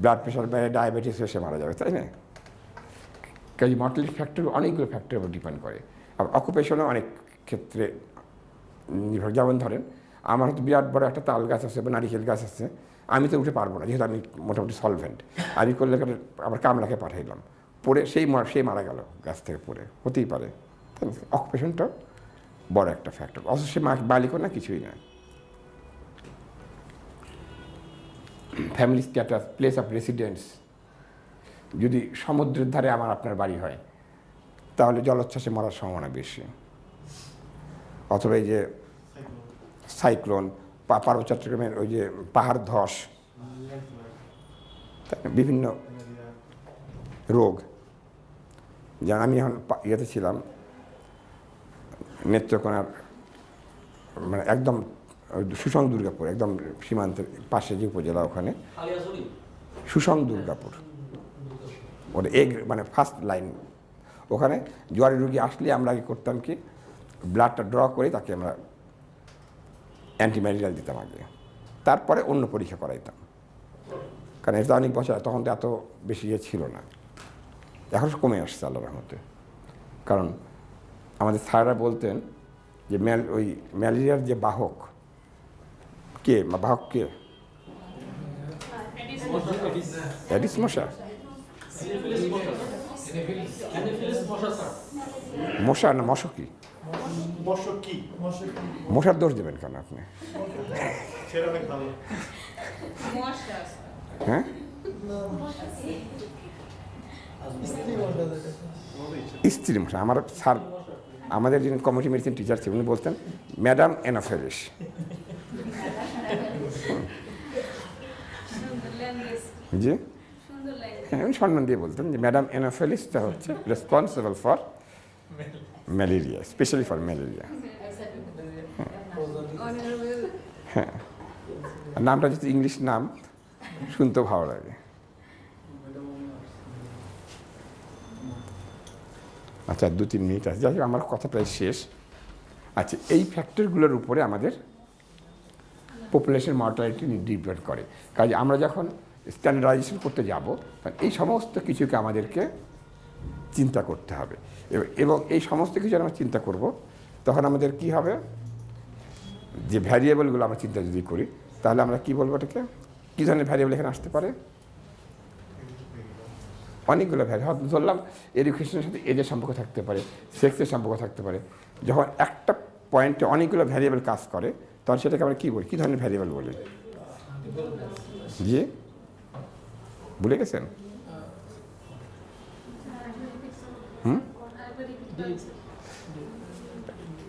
Speaker 1: ব্লাড প্রেশার বেড়ে ডায়াবেটিস হয়ে সে মারা যাবে, তাই না? কাজে মর্টালিটি ফ্যাক্টর অনেকগুলো ফ্যাক্টরের উপর ডিপেন্ড করে। আবার অকুপেশনও অনেক ক্ষেত্রে নির্ভর। যেমন ধরেন, আমার হয়তো বিরাট বড় একটা তাল গাছ আছে বা নারিকেল গাছ আছে, আমি তো উঠে পারবো না, যেহেতু আমি মোটামুটি সলভেন্ট। আমি করলে আবার কামলাকে পাঠাইলাম, পড়ে সেই মারা গেল গাছ থেকে পড়ে, হতেই পারে। অকুপেশনটাও বড় একটা ফ্যাক্টর, অথচ সে মালিকও না, কিছুই না। Family status, place of residence, যদি সমুদ্রের ধারে আমার আপনার বাড়ি হয় তাহলে জলোচ্ছ্বাসে মরার সম্ভাবনা বেশি। অথবা এই যে সাইক্লোন, পার্বত্য চট্টগ্রামের ওই যে পাহাড় ধস, বিভিন্ন রোগ। যেমন আমি এখন ইয়েতে ছিলাম, নেত্রকোনার মানে একদম সুসং দুর্গাপুর, একদম সীমান্তের পাশে যে উপজেলা, ওখানে সুসং দুর্গাপুর, ওটা মানে ফার্স্ট লাইন। ওখানে জ্বরের রুগী আসলে আমরা আগে করতাম কি, ব্লাডটা ড্র করে তাকে আমরা অ্যান্টিম্যালেরিয়াল দিতাম আগে, তারপরে অন্য পরীক্ষা করাইতাম। কারণ এটা অনেক বছর, তখন তো এত বেশি ইয়ে ছিল না, এখন কমে আসছে আল্লাহর রহমতে। কারণ আমাদের স্যাররা বলতেন যে ওই ম্যালেরিয়ার যে বাহক কে, অ্যাডিস মশা, মশা না মশকি, মশার দোষ দেবেন কেন আপনি? হ্যাঁ, স্ত্রী মশা আমার স্যার আমাদের যিনি কমিউনিটি মেডিসিন টিচার ছিলেন উনি বলতেন ম্যাডাম এনাফেলিস।
Speaker 2: সুন্দর ল্যাঙ্গুয়েজ,
Speaker 1: জি
Speaker 2: সুন্দর ল্যাঙ্গুয়েজ।
Speaker 1: হ্যাঁ উনি সম্মান দিয়ে বলতেন যে ম্যাডাম এনাফেলিসটা হচ্ছে responsible for malaria, specially for malaria.
Speaker 2: Honourable
Speaker 1: হ্যাঁ আর নামটা যদি ইংলিশ নাম শুনতেও ভালো লাগে। আচ্ছা 2-3 মিনিট আছে, যাই হোক আমার কথা প্রায় শেষ। আচ্ছা এই ফ্যাক্টরগুলোর উপরে আমাদের পপুলেশন মর্টালিটি ডিপেন্ড করে। কাজে আমরা যখন স্ট্যান্ডার্ডাইজেশন করতে যাব তখন এই সমস্ত কিছুকে আমাদেরকে চিন্তা করতে হবে, এবং এই সমস্ত কিছু আমরা চিন্তা করব তখন আমাদের কি হবে, যে ভ্যারিয়েবলগুলো আমরা চিন্তা যদি করি তাহলে আমরা কি বলবো এটাকে, কী ধরনের ভ্যারিয়েবল এখানে আসতে পারে, অনেকগুলো ভ্যারিয়েবল। ধরলাম এডুকেশনের সাথে এজের সম্পর্ক থাকতে পারে, সেক্সের সম্পর্ক থাকতে পারে। যখন একটা পয়েন্টে অনেকগুলো ভ্যারিয়েবল কাজ করে তখন সেটাকে আমরা কী বলি, কী ধরনের ভ্যারিয়েবল বলি? জি ভুলে গেছেন?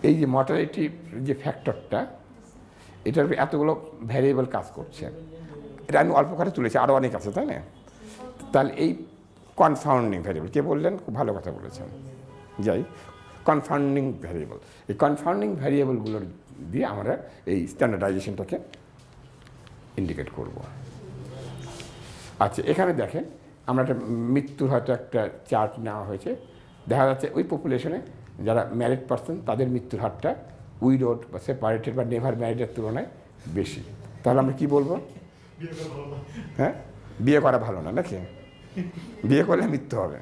Speaker 1: এই যে মর্টালিটি যে ফ্যাক্টরটা, এটার এতগুলো ভ্যারিয়েবল কাজ করছে, এটা আমি অল্প করে তুলেছি, আরও অনেক আছে তাই না? তাহলে এই কনফাউন্ডিং ভ্যারিয়েবল, কে বললেন, খুব ভালো কথা বলেছেন, যাই কনফাউন্ডিং ভ্যারিয়েবল, এই কনফাউন্ডিং ভ্যারিয়েবলগুলোর দিয়ে আমরা এই স্ট্যান্ডার্ডাইজেশনটাকে ইন্ডিকেট করব। আচ্ছা এখানে দেখেন আমরা একটা মৃত্যুর হয়তো একটা চার্ট নেওয়া হয়েছে, দেখা যাচ্ছে ওই পপুলেশনে যারা ম্যারিড পার্সন তাদের মৃত্যুর হারটা উইডোড বা সেপারেটেড বা নেভার ম্যারিডের তুলনায় বেশি। তাহলে আমরা কি বলবো? হ্যাঁ বিয়ে করা ভালো না নাকি? বিয়ে করলে মৃত্যু হবে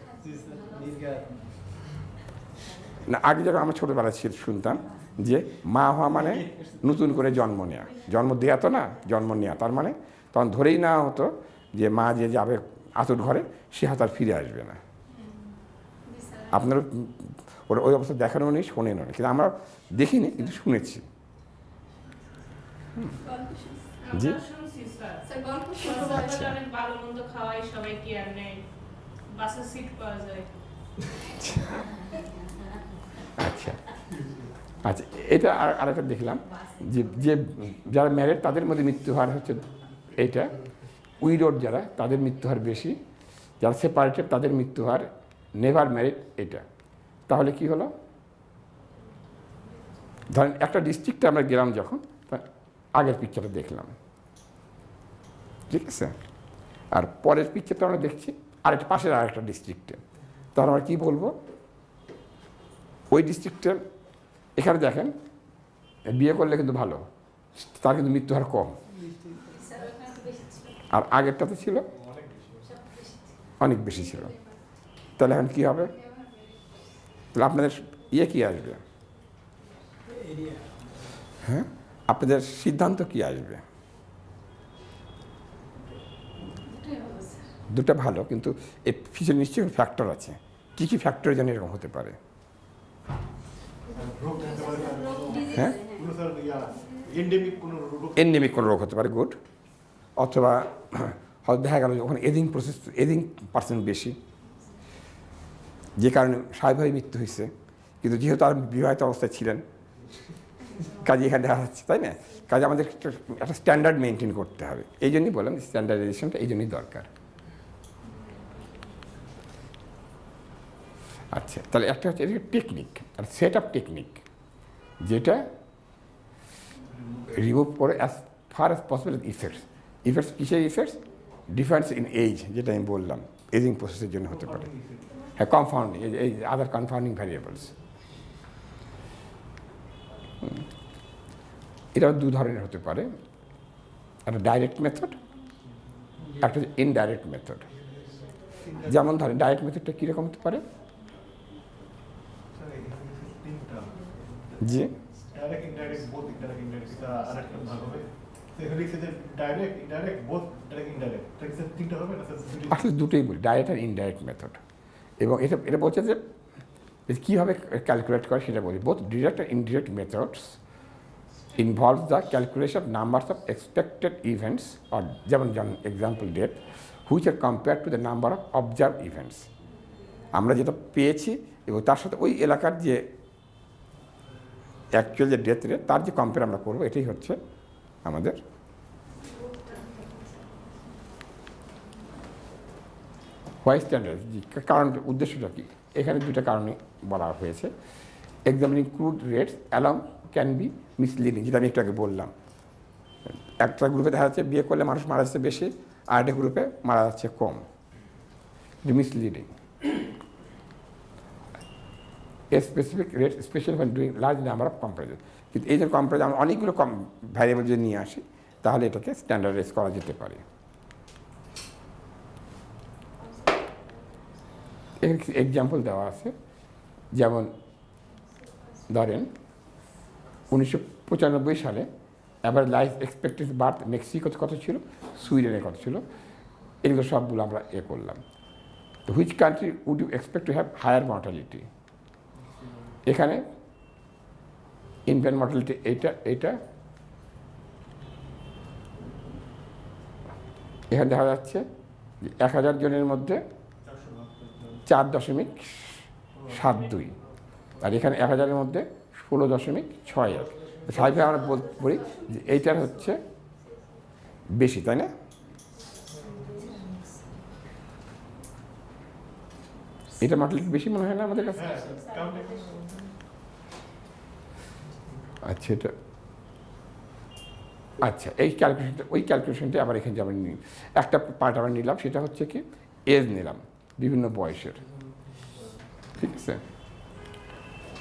Speaker 1: না। আগে যখন আমরা ছোটোবেলায় শুনতাম যে মা হওয়া মানে নতুন করে জন্ম নেওয়া, জন্ম দেওয়া তো না, জন্ম নেওয়া, তার মানে তখন ধরেই নেওয়া হতো যে মা যে যাবে আতুর ঘরে সে হাত আর ফিরে আসবে না। আপনারা ওরা ওই অবস্থা দেখানো নেই, শোনেনও নেই, কিন্তু আমরা দেখিনি কিন্তু শুনেছি। জি
Speaker 2: স্যার গল্প
Speaker 1: আচ্ছা।
Speaker 5: অনেক ভালো মন্দ খাওয়াই সবাই কি আর নেই, বাসের সিট পাওয়া যায়।
Speaker 1: আচ্ছা আচ্ছা এটা আরেকটা দেখলাম যে যে যারা ম্যারিড তাদের মধ্যে মৃত্যু হার হচ্ছে এইটা, উইডোড যারা তাদের মৃত্যু হার বেশি, যারা সেপারেটেড তাদের মৃত্যু হার নেভার ম্যারিড এটা। তাহলে কি হলো, ধরেন একটা ডিস্ট্রিক্টে আমরা গেলাম যখন, আগের পিকচারটা দেখলাম, ঠিক আছে, আর পরের পিকচারটা আমরা দেখছি আরেকটা পাশের আরেকটা ডিস্ট্রিক্টে, তখন আমরা কী বলবো, ওই ডিস্ট্রিক্টের এখানে দেখেন বিয়ে করলে কিন্তু ভালো, তার কিন্তু মৃত্যু হার কম, আর আগেরটাতে ছিল অনেক বেশি ছিল। তাহলে এখন কী হবে, তাহলে আপনাদের ইয়ে কী আসবে, হ্যাঁ আপনাদের সিদ্ধান্ত কী আসবে? দুটো ভালো, কিন্তু এর পিছনে নিশ্চয়ই ফ্যাক্টর আছে। কী কী ফ্যাক্টর যেন এরকম হতে পারে? হ্যাঁ এন্ডেমিক কোনো রোগ হতে পারে, গুড। অথবা হয়তো দেখা গেল ওখানে এজিং পার্সেন্ট বেশি, যে কারণে স্বাভাবিক মৃত্যু হয়েছে, কিন্তু যেহেতু আর বিবাহিত অবস্থায় ছিলেন কাজে এখানে দেখা যাচ্ছে, তাই না? কাজে আমাদের একটা স্ট্যান্ডার্ড মেনটেন করতে হবে। এই জন্যই বললাম স্ট্যান্ডার্ডাইজেশনটা এই জন্যই দরকার। আচ্ছা তাহলে একটা হচ্ছে টেকনিক আর সেট আপ টেকনিক, যেটা রিমুভ করে as far as possible effects. Effects কিসের ইফেক্টস? ডিফারেন্স ইন এজ, যেটা আমি বললাম এজিং প্রসেসের জন্য হতে পারে। হ্যাঁ কনফাউন্ডিং, এই আদার কনফাউন্ডিং ভ্যারিয়েবলস। এটাও দু ধরনের হতে পারে, একটা ডাইরেক্ট মেথড, একটা ইনডাইরেক্ট মেথড। যেমন ধরেন ডাইরেক্ট মেথডটা কীরকম হতে পারে? জি
Speaker 4: direct indirect both, indirect indirect এটা আরেকটা ভাগ হবে। তো এখানে লিখছে যে direct indirect both, direct indirect, ঠিক আছে, তিনটা হবে না স্যার?
Speaker 1: আসলে দুটোই বলি, ডাইরেক্ট আর ইনডাইরেক্ট মেথড। এবং এটা বলছে যে কীভাবে ক্যালকুলেট করে সেটা বলি। বোথ ডিরেক্ট আর indirect methods involve the calculation numbers of expected events, or যেমন example death, which are compare to the number of observe events. আমরা যেটা পেয়েছি এবং তার সাথে ওই এলাকার যে অ্যাকচুয়াল যে ডেথ রেট তার যে কম্পেয়ার আমরা করবো, এটাই হচ্ছে আমাদের হোয়াই স্ট্যান্ডার্ড। কারণ উদ্দেশ্যটা কি, এখানে দুটো কারণে বলা হয়েছে। Examining crude rates along can be misleading, যেটা আমি একটু আগে বললাম। একটা গ্রুপে দেখা যাচ্ছে বিয়ে করলে মানুষ মারা যাচ্ছে বেশি, আর একটা গ্রুপে মারা যাচ্ছে কম, misleading. A specific rate special for doing large number of comparison. কিন্তু এই যে কম্পারিজন আমরা অনেকগুলো ভ্যারিয়েবল যদি নিয়ে আসি, তাহলে এটাকে স্ট্যান্ডার্ডাইজ করা যেতে পারে। এর এক্সাম্পল দেওয়া আছে, যেমন ধরেন 1995 সালে এবার লাইফ এক্সপেক্টেন্সি বার্থ মেক্সিকোতে কত ছিল, সুইডেনে কত ছিল, এগুলো সবগুলো আমরা করলাম। তো which country would you expect to have higher mortality? এখানে ইনফ্যান্ট মর্টালিটি এটা এখানে দেখা যাচ্ছে যে 1000 জনের মধ্যে 4.72, আর এখানে 1000-এর মধ্যে 16.61। স্বাভাবিকভাবে আমরা বলি যে এইটার হচ্ছে বেশি, তাই না? এটা মর্টালিটি বেশি মনে হয় না আমাদের কাছে? আচ্ছা, এটা আচ্ছা, ওই ক্যালকুলেশনটা আবার এখানে যেমন নিই, একটা পার্ট আবার নিলাম, সেটা হচ্ছে কি এজ নিলাম বিভিন্ন বয়সের, ঠিক আছে?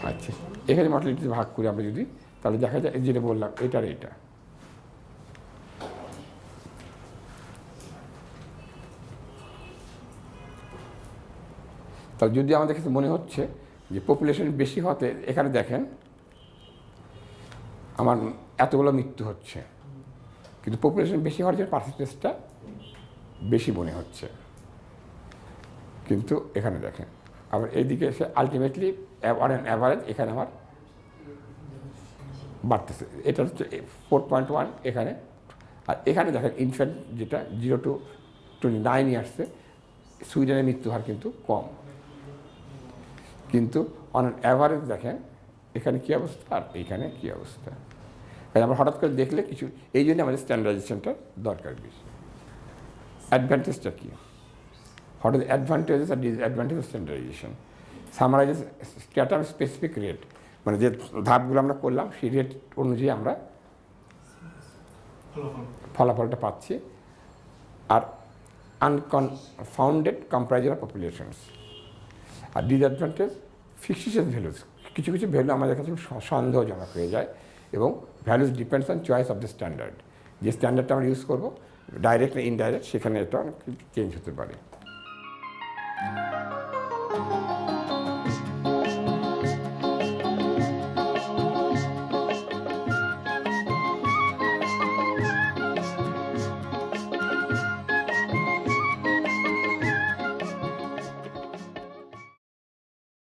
Speaker 1: আচ্ছা, এখানে মর্টালিটি ভাগ করি আমরা যদি, তাহলে দেখা যায় যেটা বললাম এটার এটা। তাহলে যদি আমাদের কাছে মনে হচ্ছে যে পপুলেশন বেশি হতে, এখানে দেখেন আমার এতগুলো মৃত্যু হচ্ছে, কিন্তু পপুলেশন বেশি হওয়ার জন্য পার্সেন্টেজটা বেশি মনে হচ্ছে। কিন্তু এখানে দেখেন আবার এইদিকে এসে আলটিমেটলি অন অ্যান অ্যাভারেজ এখানে আমার বাড়তেছে। এটা হচ্ছে 4.1 এখানে, আর এখানে দেখেন ইনফ্যান্ট যেটা 0 to 29 ইয়ার্সে সুইডেনের মৃত্যুহার কিন্তু কম, কিন্তু অন অ্যান অ্যাভারেজ দেখেন এখানে কী অবস্থা আর এইখানে কী অবস্থা। তাই আমরা হঠাৎ করে দেখলে কিছু, এই জন্য আমাদের স্ট্যান্ডার্ডাইজেশনটা দরকার বেশি। অ্যাডভান্টেজটা কী? হোয়াট ইজ অ্যাডভান্টেজেস আর disadvantage of standardisation? Summarises stratum specific rate, মানে যে ধাপগুলো আমরা করলাম সেই রেট অনুযায়ী আমরা ফলাফলটা পাচ্ছি। আর আনকনফাউন্ডেড কম্পারিজন অফ পপুলেশনস। আর ডিসঅ্যাডভান্টেজ ফিক্সিশিয়াস ভ্যালুজ, কিছু কিছু ভ্যালু আমাদের কাছে সন্দেহজনক হয়ে যায়, এবং values depends on choice of the standard. যে স্ট্যান্ডার্ডটা আমরা ইউজ করবো ডাইরেক্ট না ইনডাইরেক্ট, সেখানে এটা অনেক চেঞ্জ হতে পারে।